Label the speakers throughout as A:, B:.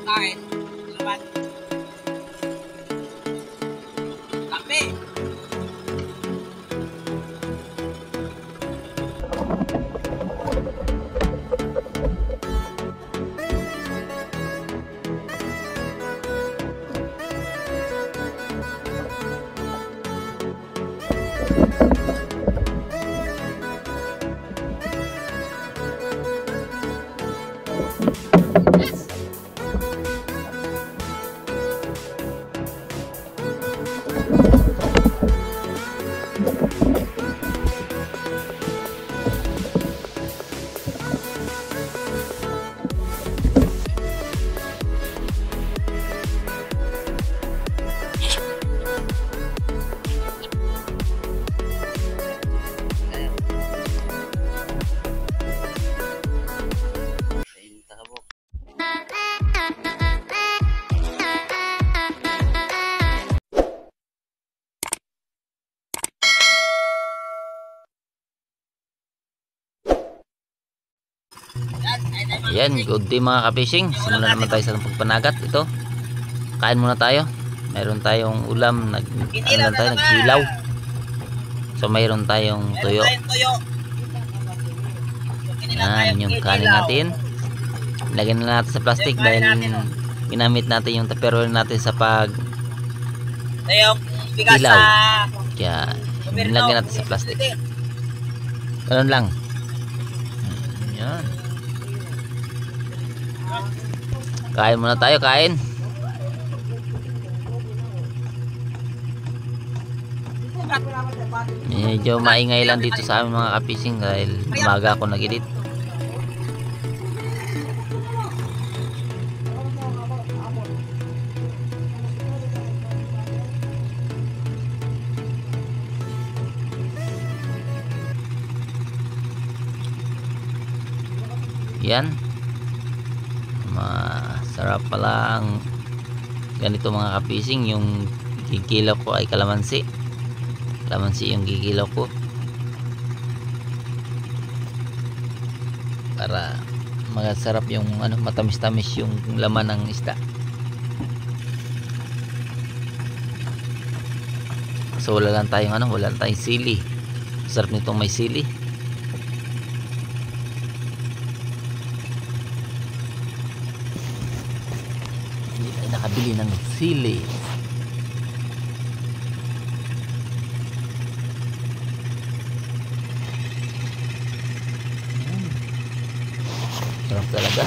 A: kain. Laman. Kape.
B: Yan, good day mga ka-fishing. Simulan naman tayo sa pagpanagat. Ito, kain muna tayo. Mayroon tayong ulam, naghilaw. So mayroon tayong tuyo. Yan, yung kanin natin. Lagyan na natin sa plastic dahil ginamit natin yung tupperware natin sa pag-ilaw. Kaya nilagyan natin sa plastic. Ganun lang. Yan. Kain muna tayo, kain. Medyo maingay lang dito sa amin mga ka-fishing dahil umaga ako nag-edit. Yan. Masarap pala ang ganito mga ka-fishing. Yung kikilaw ko ay kalamansi yung kikilaw ko para masarap yung matamis-tamis yung laman ng isda. So wala lang tayong sili. Sarap nitong may sili. Nakabili ng sili. Sarap talaga.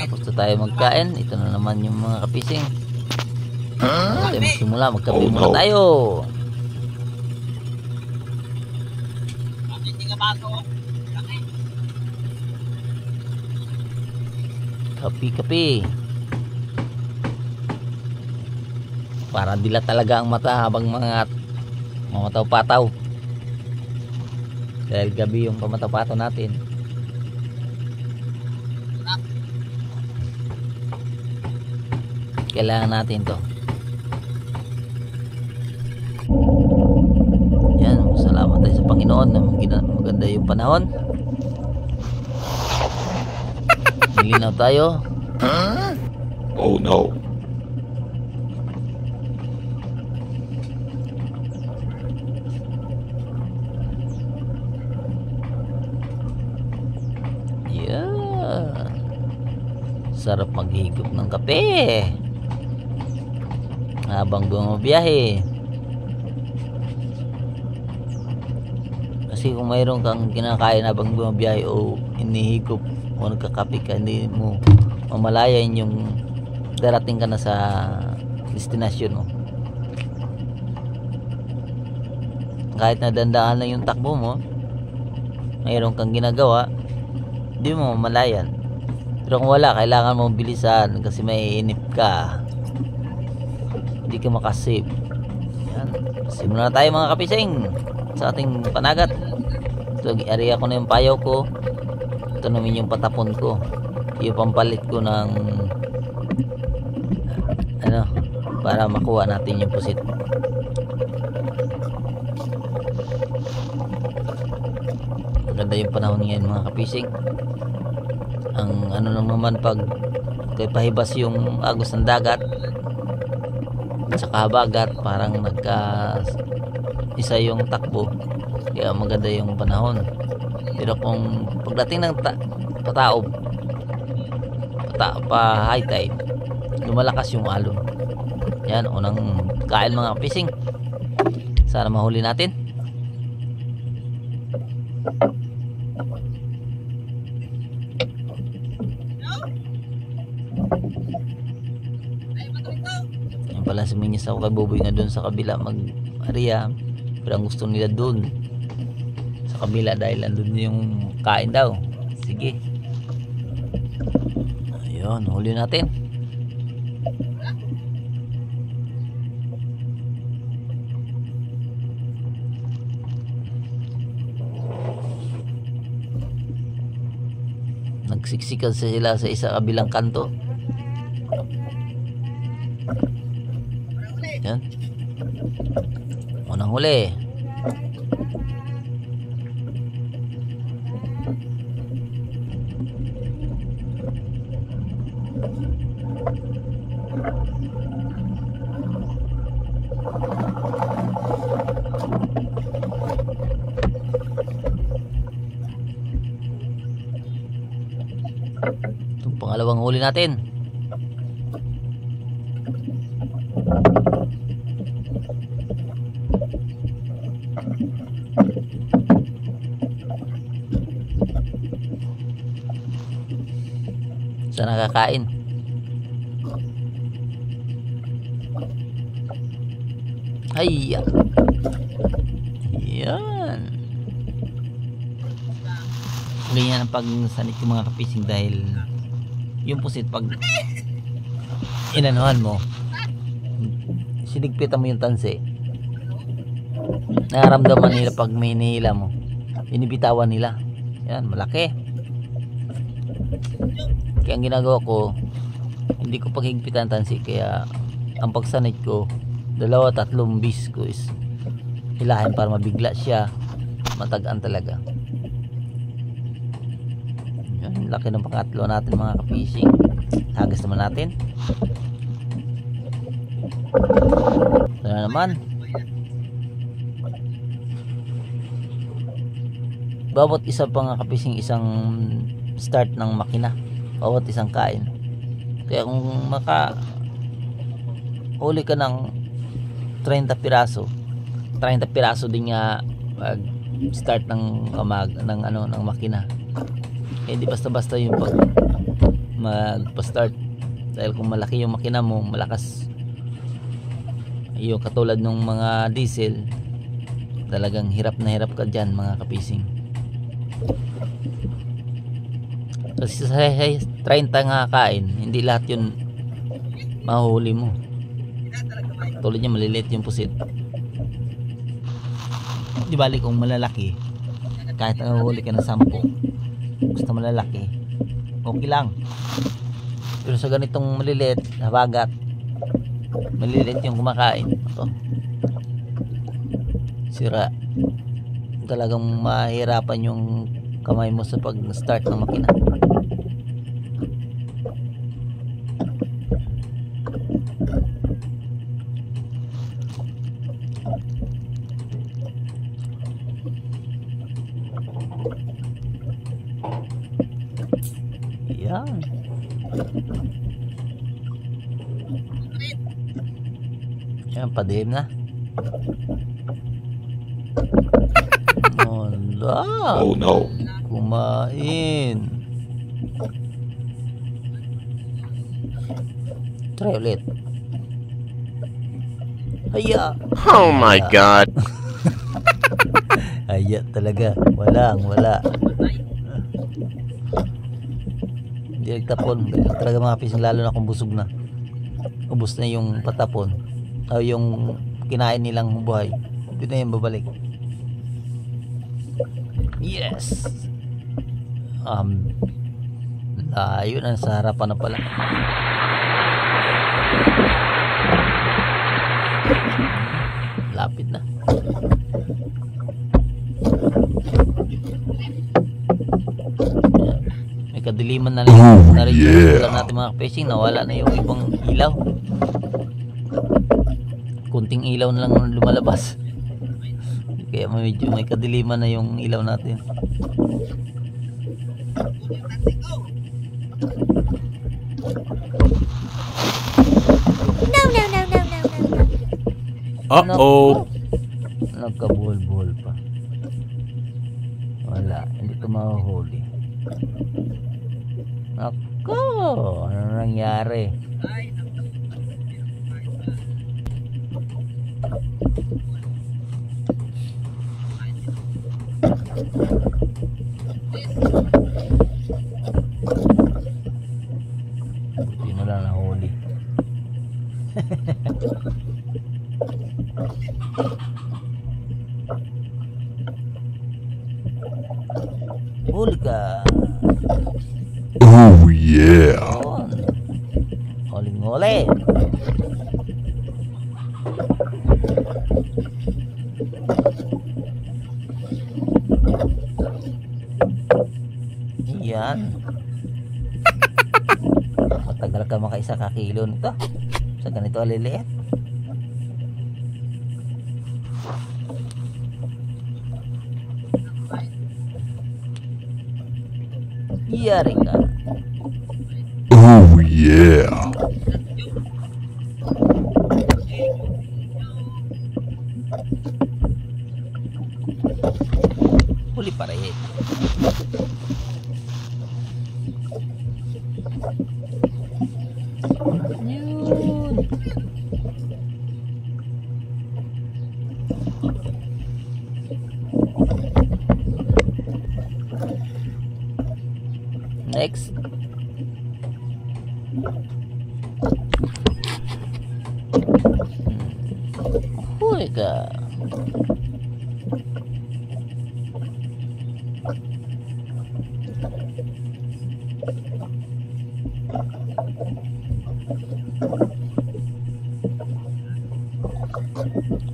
B: Tapos na tayo magkain. Ito na naman yung mga ka-fishing. Tayo magsimula, magkape muna tayo. Kape. Para dila talaga ang mata habang mga mamataw-pataw. Dahil gabi yung pamataw-pataw natin. Kailangan natin to. Yan, salamat tayo sa Panginoon na maganda yung panahon. Nilinaw tayo.
C: Oh no.
B: Yeah. Sarap maghigop ng kape habang bumabiyahe. Kasi kung mayroon kang kinakain habang bumabiyahe o inihigop o nagkakape ka, hindi mo mamalayan yung darating ka na sa destinasyon mo. Kahit na dandaan lang yung takbo mo, mayroon kang ginagawa, hindi mo mamalayan. Pero kung wala, kailangan mo bilisan kasi may inip ka, hindi ka makasave. Yan. Simula na tayo mga kapising sa ating panagat. Ito, area ko na yung payaw ko. Ito naman yung patapon ko, yung pampalit ko ng para makuha natin yung pusit. Maganda yung panahon ngayon mga kapising. Ang ano lang naman pag kay pahibas yung agos ng dagat at saka habagat, parang nagka isa yung takbo, kaya maganda yung panahon. Pero kung pagdating ng pataob pa high tide, lumalakas yung alon. Yan, unang kain mga kapising. Sana mahuli natin. Yan pala, suminyas ako kay Buboy nga doon sa kabila mag-area, pero ang gusto nila doon sa kabila dahil andun yung kain daw. Sige, ayun, huli natin. Nagsiksikan sila sa isa kabilang kanto. Yan, unang huli. Itong pangalawang huli natin. Saan nakakain? Ay, yan. Ganyan ang pagsanit yung mga kapising dahil yung pusit pag inanuhan mo, sinigpitan mo yung tansi, nararamdaman nila pag may hinihila mo, binibitawan nila. Yan, malaki. Kaya ang ginagawa ko, hindi ko paghigpitan tansi, kaya ang pagsanit ko 2-3 bis ko is hilahin para mabigla siya, matagaan talaga. Yan, laki ng pangatlo natin mga ka-fishing. Hagas naman natin. Ito na naman. Bawat isa pa nga ka-fishing, isang start ng makina, bawat isang kain. Kaya kung huli ka ng 30 piraso din nga pag start ng ng makina. Hindi basta-basta yung pag magpa-start, dahil kung malaki yung makina mo, malakas yung katulad ng mga diesel, talagang hirap na hirap ka dyan mga kapising. Kasi sa 30 nga kain, hindi lahat yun mahuli mo. Tulad niya, maliliit yung pusit. Di bali kung malalaki, kahit huli ka ng 10, basta malalaki, okay lang. Pero sa ganitong maliliit, habagat, maliliit yung kumakain, ito, sira. Talagang mahirapan yung kamay mo sa pag-start ng makina. Yan. Yan, padihim na. Wala.
C: Oh no.
B: Kumain. Try ulit. Haya.
D: Oh my God.
B: Haya talaga. Wala. Hindi nagtapon. Ganyan talaga mga pising, lalo na kung busog na. Ubus na yung patapon o yung kinain nilang buhay. Hindi na yung babalik. Yes. Layo na sa harapan na pala. Lapit na. Ayan. May kadiliman na rin,
C: Oh,
B: na rin
C: yeah.
B: lang natin mga fishing. Nawala na yung ibang ilaw. Kunting ilaw na lang lumalabas. Kaya medyo may kadiliman na yung ilaw natin.
C: Uh-oh.
B: Nagkabuhol-buhol pa. Wala, hindi ito mahuhuli. Ako, ano nangyari? Buti na lang nahuli. Huli ka.
C: Oh, yeah.
B: Yun. Huling-huli. Yan. Matagal ka makaisa kakilo nito. Sa ganito aliliit. Yari ka.
C: Oh, yeah.
B: Huli pa rin. Yun. Next. Huli ka.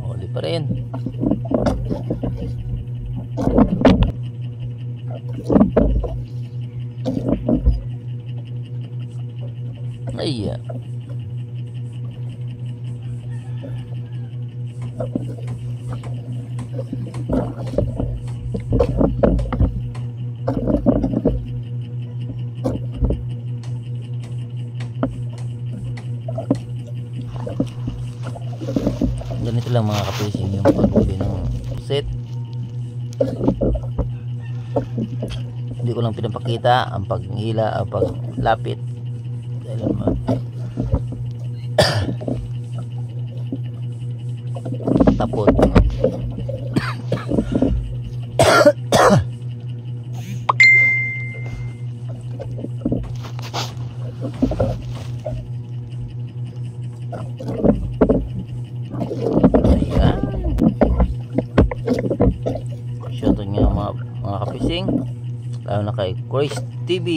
B: Huli pa rin. Ayan. Ganito lang mga ka-fishing yung paghuli ng pusit. Hindi ko lang pinapakita ang paghila, ang paglapit dahil tapot. Ayan. Shoutout nga mga kapising, lalo na kay Chris TV.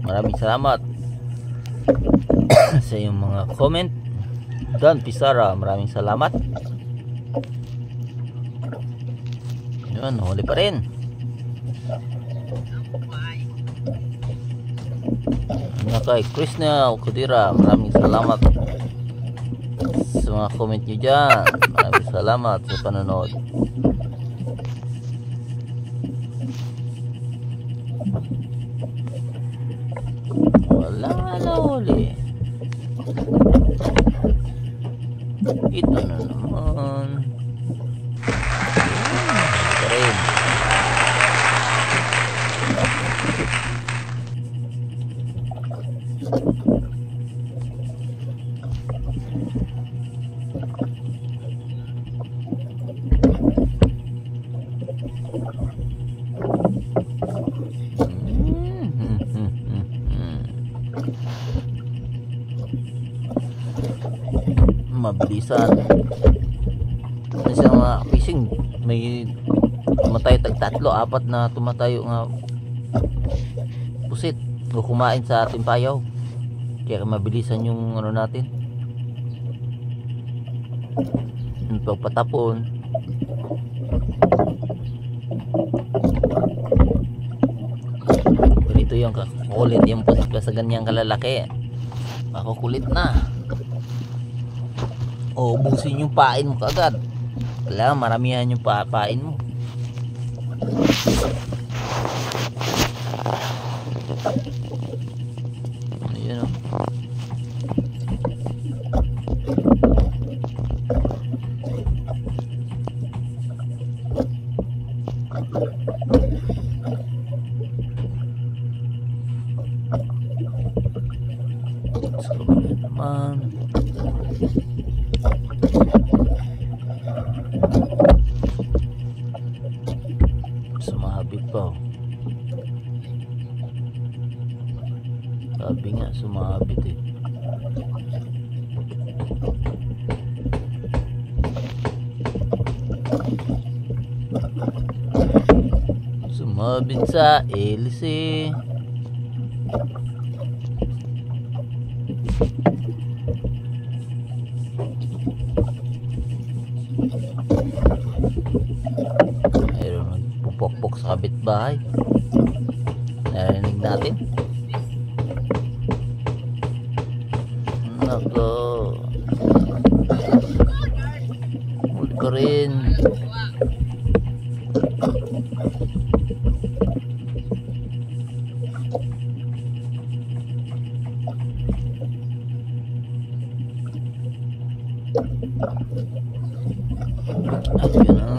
B: Maraming salamat sa iyong mga comment. Dan Pisara, maraming salamat. Yun, huli pa rin. Kay Chris na Kudira, maraming salamat sa mga comment nyo dyan. Maraming salamat sa panonood. Wala na huli. Ito na naman. Ito rin. Mabilisan. Kasi mga fishing, may tumatay tatlo, apat na tumatayo nga pusit o kumain sa ating payaw. Kaya mabilisan yung ano natin, yung pagpatapon. Ganito yung kakulit yung sa ganyang kalalaki. Makukulit na. O ubusin yung pain mo kagad. Kailangan maramihan yung pain mo. Ayun o. Sarap naman. Sumabit pa oh. Sabi nga sumabit eh. Sumabit sa hélice. Mayroon nagpupokpok sa kapitbahay. Narinig natin. Nako. Huli ko rin. Ayun na.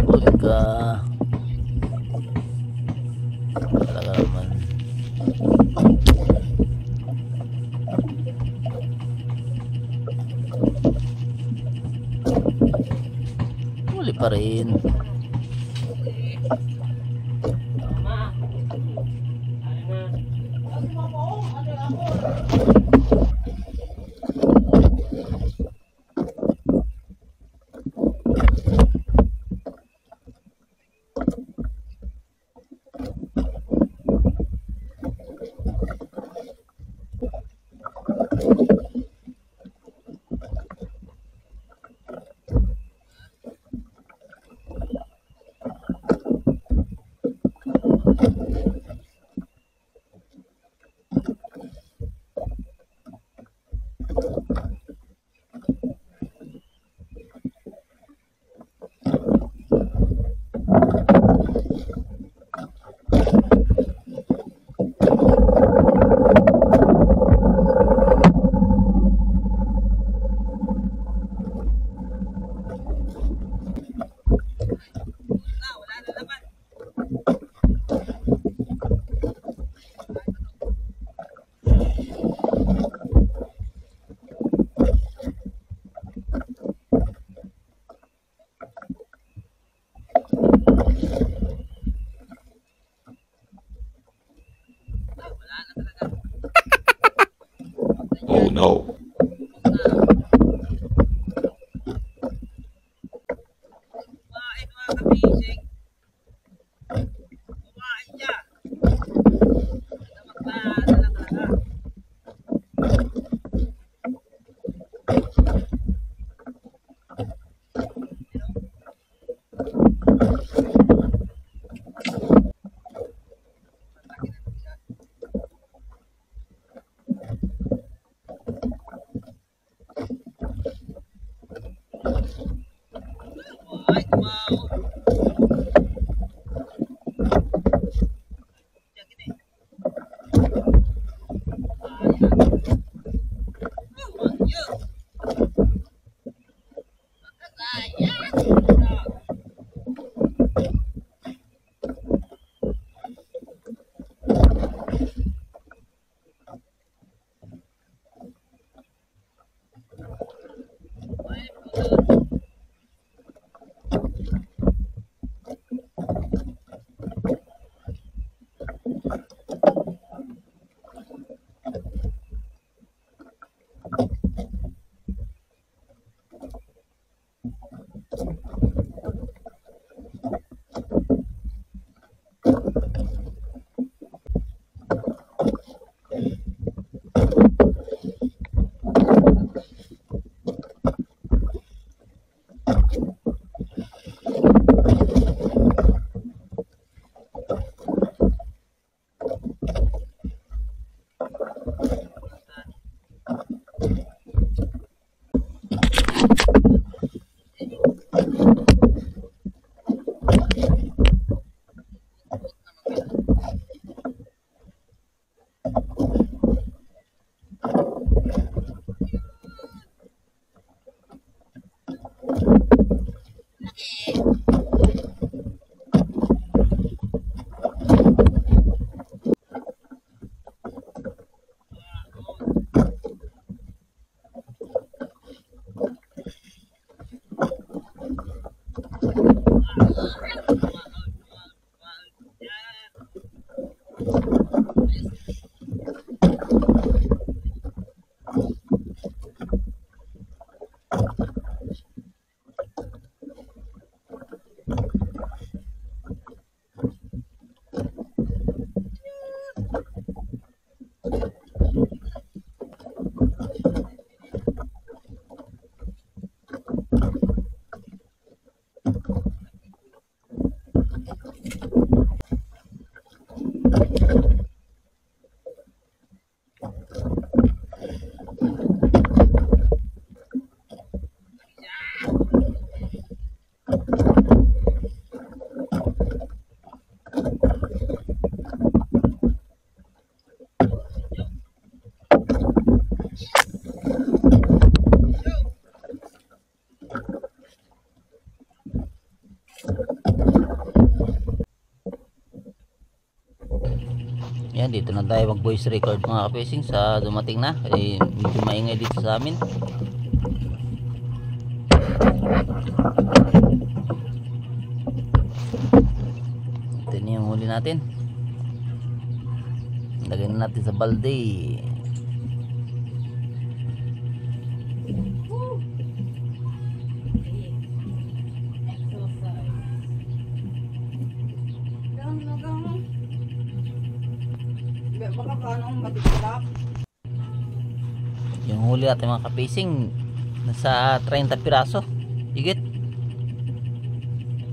B: Huli ka. Talaga naman. Huli pa rin.
A: Wala na naman.
C: Oh no.
A: Kumain mga kabising. Kumain niya. Namaklaan na lang talaga.
B: Yan, dito na tayo mag voice record mga ka-fishing sa dumating na. Medyo maingay dito sa amin. Ito na yung huli natin. Lagyan na natin sa balde. Yung huli natin mga ka-fishing nasa 30 piraso higit,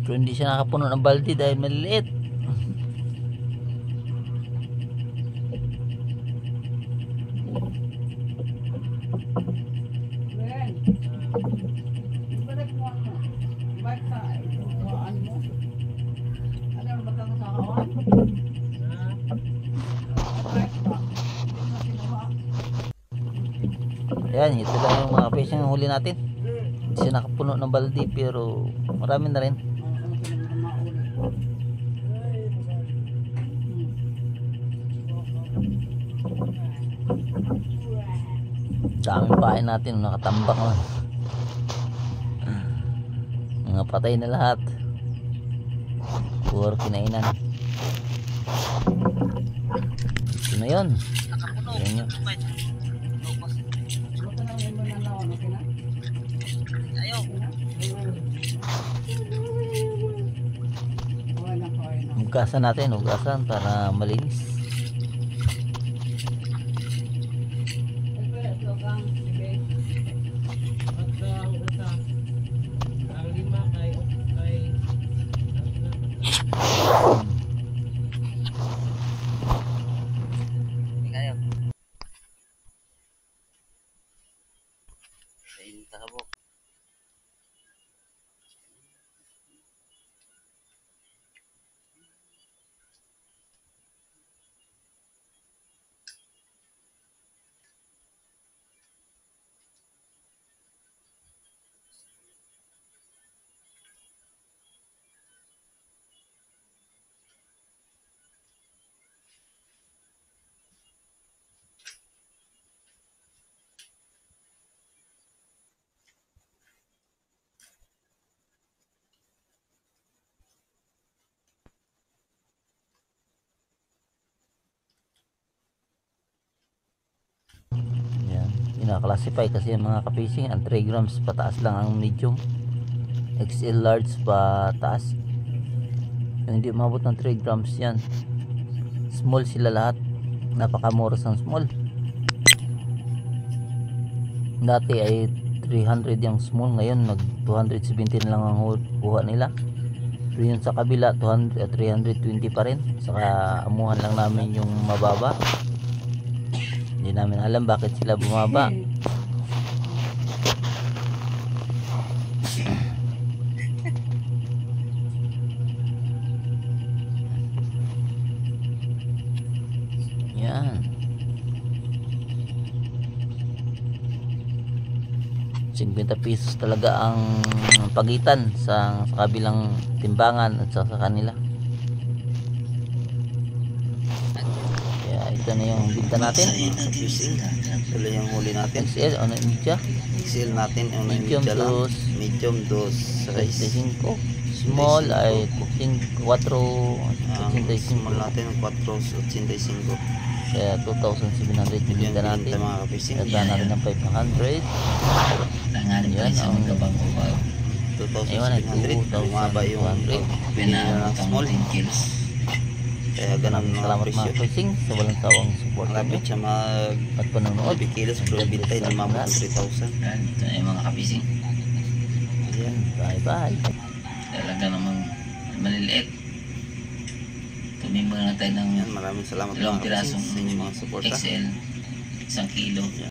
B: pero hindi siya nakapuno ng balde dahil maliliit. Ayan, ito lang yung mga fish yung huli natin. Hindi siya nakapuno ng balde pero marami na rin. Daming pain natin, nakatambak na. Mga patay na lahat. Puro kinainan. Ito na yun. Ayan yun. Hugasan natin, hugasan para malinis. Ina-classify kasi yung mga ka-fishing, ang 3 grams pataas lang ang medium, XL large pataas. Yung hindi umabot ng 3 grams yan, small sila lahat. Napakamura ng small. Dati ay 300 yung small, ngayon nag 217 lang ang kuha nila. Pero yun sa kabila 320 pa rin. Saka amuhan lang namin yung mababa. Hindi namin alam bakit sila bumaba. Yan. 50 pesos talaga ang pagitan sa kabilang timbangan at sa kanila. Ito na yung binta natin.
D: Ito lang yung huli natin.
B: XL, ano yung media?
D: XL natin, ano yung
B: Medium
D: media lang.
B: dos.
D: Medium dos.
B: 35. Small ay 4.
D: Small natin, 4.85.
B: Kaya 2,700 yung binta natin.
D: Mga kapising.
B: Kaya natin ng 500. Yan ang
D: 2,700. Bumaba yung binila ng small. Kaya ganun mga
B: salamat mga
D: presyo.
B: fishing sa walang sawang support
D: Malapit
B: kami
D: siya mag
B: at panonood.
D: 5 kilos pero bintay na mabot ng 3,000.
E: Ito ay mga kapising.
B: Ayan, bye bye.
E: Talaga namang maliliit.
D: Tumimba na tayo ng
B: Yan, maraming salamat
D: dalawang
B: mga
D: pirasong
B: kapatid sa inyong mga suporta.
D: XL, 1 kilo.
B: Yan.